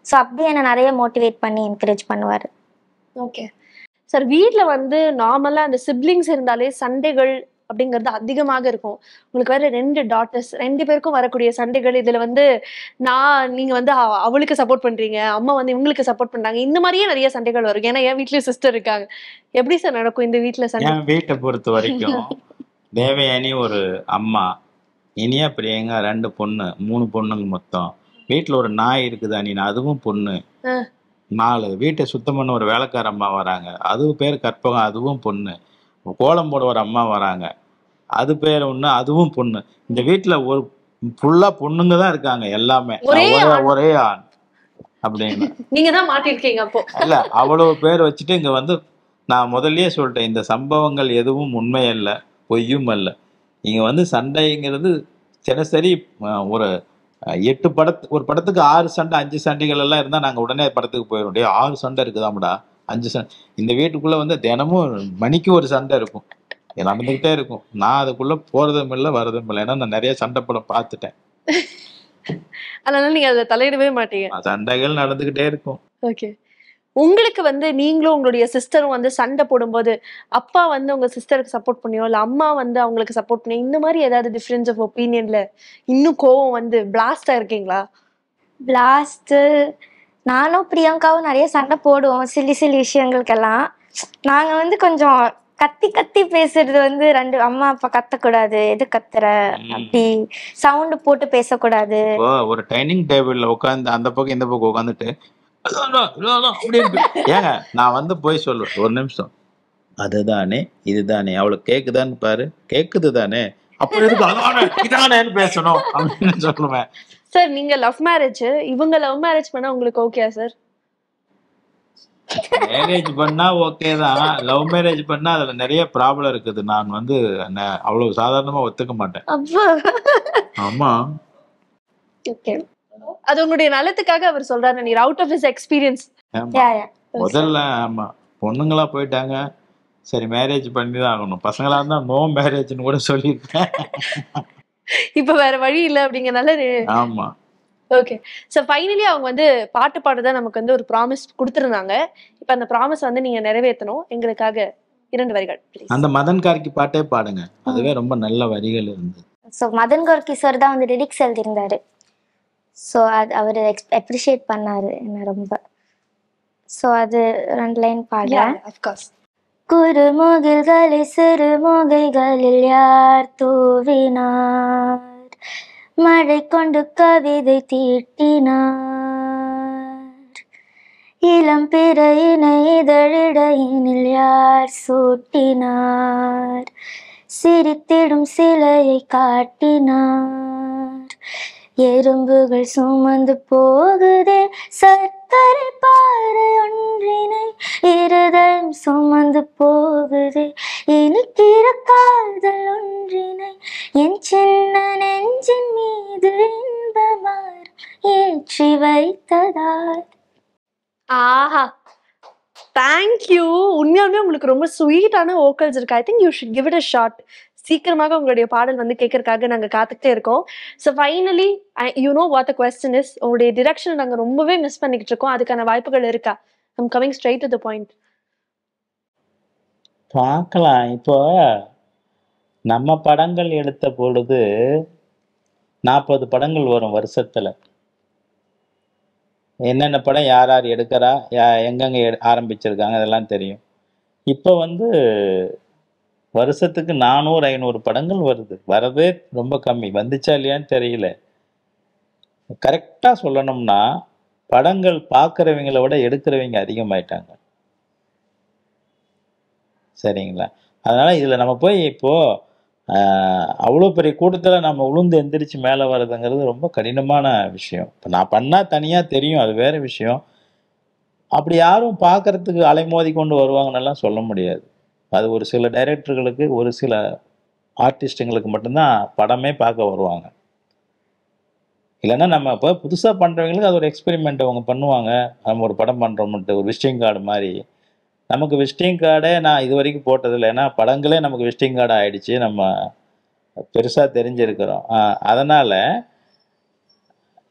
Speaker 4: ஸோ அப்படி என்னை நிறைய மோட்டிவேட் பண்ணி என்கரேஜ் பண்ணுவார்.
Speaker 3: ஓகே சார், வீட்டில் வந்து நார்மலாக அந்த சிப்ளிங்ஸ் இருந்தாலே சண்டைகள் அப்படிங்கிறது அதிகமாக இருக்கும். உங்களுக்கு வேற 2 டாட்டர்ஸ், 2 பேருக்கும் வரக்கூடிய சண்டைகள். இதுல வந்து நீங்க வந்து அவளுக்கு சப்போர்ட் பண்றீங்க, அம்மா வந்து இவங்களுக்கு சப்போர்ட் பண்றாங்க, இந்த மாதிரியே நிறைய சண்டைகள் வரும். ஏன்னா என் வீட்லயும் சிஸ்டர் இருக்காங்க. எப்படி சார் நடக்கும் இந்த வீட்டுல சண்டை?
Speaker 2: என் வீட்டை பொறுத்த வரைக்கும் தேவயானி ஒரு அம்மா, இனியா பிரியங்கா 2 பொண்ணு, 3 பொண்ணுங்க மொத்தம். வீட்டுல ஒரு நாய் இருக்குதா நீ, அதுவும் பொண்ணு. 4 வீட்டை சுத்தம் பண்ண ஒரு வேலைக்கார அம்மா வராங்க, அதுவும் பேர் கற்பகம், அதுவும் பொண்ணு. கோலம் போட ஒரு அம்மா வராங்க, அது பேர் ஒண்ணு, அதுவும் பொண்ணு. இந்த வீட்டுல ஒரு ஃபுல்லா பொண்ணுங்க தான் இருக்காங்க, எல்லாமே ஒரே ஆண் அப்படின்னு.
Speaker 3: நீங்க தான் மாட்டிருக்கீங்க அப்போ.
Speaker 2: இல்ல, அவ்வளவு பேர் வச்சுட்டு இங்க வந்து நான் முதல்லயே சொல்லிட்டேன், இந்த சம்பவங்கள் எதுவும் உண்மை அல்ல, பொய்யும் அல்ல. இங்க வந்து சண்டைங்கிறது தினசரி ஒரு 8 ஒரு படத்துக்கு 6 சண்டை 5 சண்டைகள் எல்லாம் இருந்தா நாங்க உடனே படத்துக்கு போயிடும். 6 சண்டை இருக்குதாம்டா, 5 சண்டை. இந்த வீட்டுக்குள்ள வந்து தினமும் மணிக்கு ஒரு சண்டை இருக்கும், நடந்துகிட்டே இருக்கும். நான் அதுக்குள்ள போறதும் இல்லை வரதும் இல்லை, ஏன்னா நான் நிறைய சண்டை படம் பார்த்துட்டேன்.
Speaker 3: அதனால நீங்க அதை தலையிடவே மாட்டீங்க.
Speaker 2: சண்டைகள் நடந்துகிட்டே இருக்கும்.
Speaker 3: ஓகே, உங்களுக்கு வந்து நீங்களும் உங்களுடைய சிஸ்டரும் வந்து சண்டை போடும்போது அப்பா வந்து உங்க சிஸ்டருக்கு சப்போர்ட் பண்ணியோ இல்ல அம்மா வந்து அவங்களுக்கு சப்போர்ட் பண்ணியோ, இந்த மாதிரி ஏதாவது டிஃபரன்ஸ் ஆஃப் ஒப்பீனியன்ல இன்னும் கோவம் வந்து பிளாஸ்டா இருக்கீங்களா?
Speaker 4: பிளாஸ்ட் நானும் பிரியங்காவும் நிறைய சண்டை போடுவோம் சில்லி விஷயங்களுக்கெல்லாம். நாங்க வந்து கொஞ்சம் கத்தி பேசுறது வந்து 2 அம்மா அப்பா கத்தக்கூடாது, எது கத்துற அப்படி சவுண்ட் போட்டு பேசக்கூடாது.
Speaker 2: ஒரு டைனிங் டேபிள்ல உட்காந்து அந்த பக்கம் இந்த பக்கம் உட்காந்துட்டு ஏங்க நான் வந்து போய் சொல்லுவேன், ஒரு நிமிஷம், அதுதானே இதுதானே, அவளுக்கு கேக்குதான்னு பாரு, கேக்குது தானே, அப்படி இருக்கு அதானே இதானேன்னு பேசணும் அப்படின்னு சொல்லுவேன்.
Speaker 3: சார், நீங்க லவ் மேரேஜ், இவங்க லவ் மேரேஜ் பண்ணா உங்களுக்கு ஓகே சார்?
Speaker 2: மேரேஜ் பண்ணா ஓகே தான், லவ் மேரேஜ் பண்ணா அதுல நிறைய ப்ராப்ளம் இருக்குது. நான் வந்து அவ்வளவு சாதாரணமா ஒத்துக்க மாட்டேன்.
Speaker 3: அப்பா
Speaker 2: ஆமா,
Speaker 3: ஓகே, அது உங்களுடைய நலத்துக்காக அவர் சொல்றாரு நீங்க அவுட் ஆஃப் ஹிஸ் எக்ஸ்பீரியன்ஸ்.
Speaker 2: ஆமா. முதல்ல ஆமா பொண்ணுங்களா போயிட்டாங்க, சரி மேரேஜ் பண்ணி தான் ஆகணும். பசங்களா இருந்தா நோ மேரேஜ்னு கூட சொல்லியிருக்கேன்.
Speaker 3: இப்ப வேற வழி இல்ல அப்படிங்கறனால.
Speaker 2: ஆமா.
Speaker 3: ஓகே, சோ ஃபைனலி அவங்க வந்து பாட்டு பாடுறதா நமக்கு வந்து ஒரு ப்ராமிஸ் கொடுத்திருந்தாங்க. இப்ப அந்த ப்ராமிஸ் வந்து நீங்க நிறைவேற்றணும். எங்களுக்காக 2 வரிகள் please.
Speaker 2: அந்த மதன் கார்கி பாட்டே பாடுங்க, அதுவே ரொம்ப நல்ல வரிகள் இருந்தது.
Speaker 4: ஸோ மதன் கௌர் கிஷோர் தான் வந்து லிரிக்ஸ் எழுதியிருந்தாரு. ஸோ அது அவர் அப்ரிஷியேட் பண்ணாரு என்ன ரொம்ப. ஸோ அது 2 லைன் பாடுறேன்.
Speaker 3: Yeah, of course.
Speaker 4: குறுமுகில்களை சிறுமுகைகளில் யார் தூவினார், மழை கொண்டு கவிதை தீட்டினார், இளம் பிறையினை இதழிடையினில் யார் சூட்டினார், சிரித்திடும் சிலையை காட்டினார், எறும்புகள் சுமந்து போகுதே சர்க்கரை பாறை ஒன்றினை, இருதயம் சுமந்து போகுதே இனிக்கிற காதல் ஒன்றினை, என் சின்ன நெஞ்சின் மீது இன்பமார் ஏற்றி வைத்ததார்.
Speaker 3: ஆஹா, தேங்க்யூ. உண்மையாலுமே உங்களுக்கு ரொம்ப ஸ்வீட்டான வோக்கல்ஸ் இருக்கு. I think you should give it a shot. சீக்கிரமாக உங்களுடைய பாடல் வந்து கேட்கறதுக்காக நாங்க காத்துக்கிட்டே இருக்கோம். So finally you know what the question is. உங்களுடைய டிரெக்ஷன் நாங்க ரொம்பவே மிஸ் பண்ணிக்கிட்டு இருக்கோம். அதுக்கான வாய்ப்புகள் இருக்கா? I'm coming straight to the point.
Speaker 2: பார்க்கலாம். இப்போ நம்ம படங்கள் எடுத்த பொழுது 40 படங்கள் வரும் வருஷத்துல. என்னென்ன படம் யார் யார் எடுக்கிறா, எங்கெங்க ஆரம்பிச்சிருக்காங்க அதெல்லாம் தெரியும். இப்போ வந்து வருஷத்துக்கு 400-500 படங்கள் வருது. வரதே ரொம்ப கம்மி. வந்துச்சா இல்லையான்னு தெரியல. கரெக்டாக சொல்லணும்னா படங்கள் பார்க்குறவங்கள விட எடுக்கிறவங்க அதிகமாயிட்டாங்க. சரிங்களா? அதனால இதில் நம்ம போய் இப்போது அவ்வளோ பெரிய கூட்டத்தில் நம்ம உளுந்து எந்திரிச்சு மேலே வர்றதுங்கிறது ரொம்ப கடினமான விஷயம். இப்போ நான் பண்ணால் தனியாக தெரியும், அது வேறு விஷயம். அப்படி யாரும் பார்க்கறதுக்கு அலைமோதி கொண்டு வருவாங்கன்னெல்லாம் சொல்ல முடியாது. அது ஒரு சில டைரக்டர்களுக்கு, ஒரு சில ஆர்டிஸ்ட்டுங்களுக்கு மட்டும்தான் படமே பார்க்க வருவாங்க. இல்லைன்னா நம்ம இப்போ புதுசாக பண்ணுறவங்களுக்கு அது ஒரு எக்ஸ்பெரிமெண்ட் அவங்க பண்ணுவாங்க. நம்ம ஒரு படம் பண்ணுறோம்ட்டு ஒரு விசிட்டிங் கார்டு மாதிரி. நமக்கு விசிட்டிங் கார்டே நான் இது வரைக்கும் போட்டதில்லை. ஏன்னா படங்களே நமக்கு விசிட்டிங் கார்டு ஆகிடுச்சு, நம்ம பெருசாக தெரிஞ்சிருக்கிறோம். அதனால்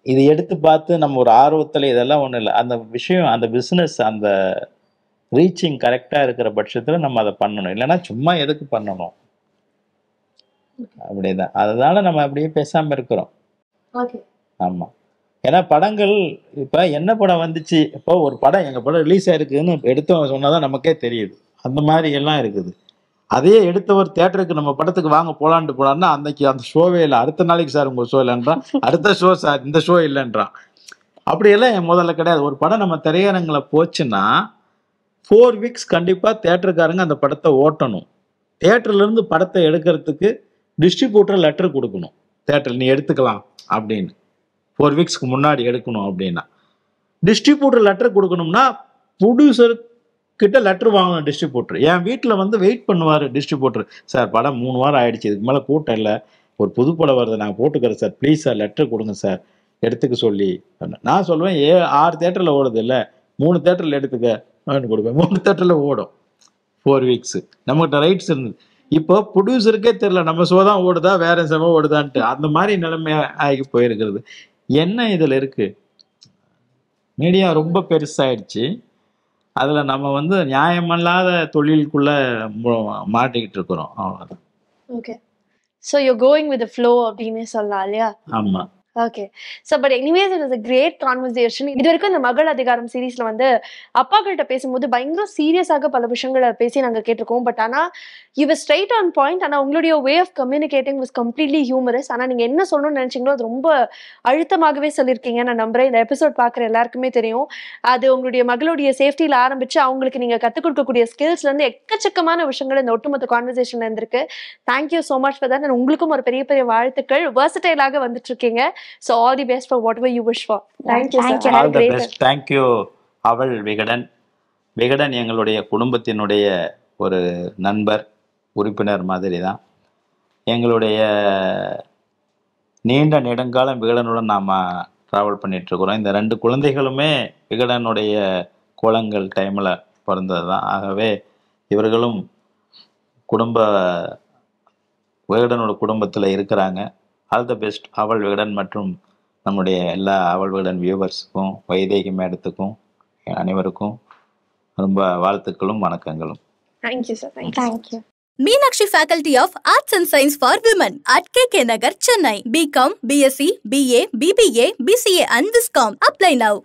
Speaker 2: இது எடுத்து பார்த்து நம்ம ஒரு ஆர்வத்தில் இதெல்லாம் ஒன்றும் இல்லை. அந்த விஷயம், அந்த பிஸ்னஸ், அந்த ரீச்சிங் கரெக்டாக இருக்கிற பட்சத்தில் நம்ம அதை பண்ணணும். இல்லைன்னா சும்மா எதுக்கு பண்ணணும்? அப்படிதான். அதனால நம்ம அப்படியே பேசாமல் இருக்கிறோம். ஆமாம். ஏன்னா படங்கள் இப்போ என்ன படம் வந்துச்சு, இப்போ ஒரு படம் எங்கள் படம் ரிலீஸ் ஆயிருக்குன்னு எடுத்தவங்க சொன்னால் தான் நமக்கே தெரியுது. அந்த மாதிரி எல்லாம் இருக்குது. அதே எடுத்தவர் தேட்டருக்கு நம்ம படத்துக்கு வாங்க போலான்ட்டு போனார்னா அன்னைக்கு அந்த ஷோவே இல்லை. அடுத்த நாளைக்கு சார் உங்கள் ஷோ இல்லைன்றான், அடுத்த ஷோ சார் இந்த ஷோ இல்லைன்றான். அப்படியெல்லாம் என் முதல்ல கிடையாது. ஒரு படம் நம்ம திரையரங்கில் போச்சுன்னா 4 வீக்ஸ் கண்டிப்பாக தேட்டருக்காரங்க அந்த படத்தை ஓட்டணும். தேட்டர்லேருந்து படத்தை எடுக்கிறதுக்கு டிஸ்ட்ரிபியூட்டர் லெட்டர் கொடுக்கணும். தேட்டர் நீ எடுத்துக்கலாம் அப்படின்னு 4 வீக்ஸ்க்கு முன்னாடி எடுக்கணும் அப்படின்னா டிஸ்ட்ரிபியூட்டர் லெட்டர் கொடுக்கணும்னா ப்ரொடியூசர் கிட்ட லெட்டர் வாங்கணும் டிஸ்ட்ரிபியூட்டர். என் வீட்டில் வந்து வெயிட் பண்ணுவார் டிஸ்ட்ரிபியூட்டர். சார் படம் 3 வாரம் ஆயிடுச்சு, இதுக்கு மேலே கூட்டம் இல்லை, ஒரு புது படம் வருது, நாங்கள் போட்டுக்கிறேன் சார், ப்ளீஸ் சார் லெட்டர் கொடுங்க சார் எடுத்துக்க சொல்லி. நான் சொல்லுவேன் 6 தேட்டரில் ஓடுது இல்லை, 3 தேட்டரில் எடுத்துக்க கொடுப்பேன். 3 தேட்டரில் ஓடும் 4 வீக்ஸ். நம்மகிட்ட ரைட்ஸ் இருந்தது. இப்போ ப்ரொடியூசருக்கே தெரியல நம்ம ஷோ தான் ஓடுதா வேற ஷோ ஓடுதான்ட்டு. அந்த மாதிரி நிலைமை ஆகி போயிருக்கிறது. என்ன இதில் இருக்கு, மீடியா ரொம்ப பெருசாயிடுச்சு. அதில் நம்ம வந்து நியாயமில்லாத தொழிலுக்குள்ள மாட்டிக்கிட்டு இருக்கிறோம். அவ்வளோதான்.
Speaker 3: Okay, so you going with flow அப்படின்னு சொல்லலாம் இல்லையா?
Speaker 2: ஆமாம்.
Speaker 3: Okay, so but anyways it is a great conversation. இது வரைக்கும் இந்த மகள் அதிகாரம் சீரீஸ்ல வந்து அப்பாக்கிட்ட பேசும்போது பயங்கர சீரியஸாக பல விஷயங்களை பேசி நாங்கள் கேட்டிருக்கோம். பட் ஆனால் you were straight on point. ஆனால் உங்களுடைய way of communicating was completely humorous. ஆனால் நீங்கள் என்ன சொல்லணும்னு நினைச்சீங்களோ அது ரொம்ப அழுத்தமாகவே சொல்லியிருக்கீங்க. நான் நம்புறேன் இந்த எபிசோட் பார்க்குற எல்லாருக்குமே தெரியும். அது உங்களுடைய மகளுடைய சேஃப்டியில் ஆரம்பிச்சு அவங்களுக்கு நீங்கள் கற்றுக் கொடுக்கக்கூடிய ஸ்கில்ஸ்லேருந்து எக்கச்சக்கமான விஷயங்கள் இந்த ஒட்டுமொத்த கான்வர்சேஷன்ல இருந்திருக்கு. Thank you so much for that. உங்களுக்கும் ஒரு பெரிய பெரிய வாழ்த்துக்கள். வெர்சடைலாக வந்துட்டு இருக்கீங்க. So all the best for whatever you wish for. Thank you, sir.
Speaker 2: All the best. Thank you, அவள் விகடன். விகடன் எங்களுடைய குடும்பத்தினுடைய ஒரு நண்பர், உறுப்பினர் மாதிரி தான். எங்களுடைய நீண்ட நெடுங்காலம் விகடனுடன் நாம் ட்ராவல் பண்ணிகிட்ருக்குறோம். இந்த 2 குழந்தைகளுமே விகடனுடைய கோலங்கள் டைமில் பிறந்தது தான். ஆகவே இவர்களும் விகடனோட குடும்பத்தில் இருக்கிறாங்க. ஆல் த பெஸ்ட் அவள் விகடன் மற்றும் நம்முடைய எல்லா அவள் விகடன் வியூவர்ஸுக்கும், வைதேகி மேடத்துக்கும், அனைவருக்கும் ரொம்ப வாழ்த்துக்களும் வணக்கங்களும்.
Speaker 3: Thank you sir.
Speaker 4: Thank you.
Speaker 1: Meenakshi Faculty of Arts and Science for Women at KK Nagar, Chennai. BCom, BSc, BA, BBA, BCA and Viscom. Apply now.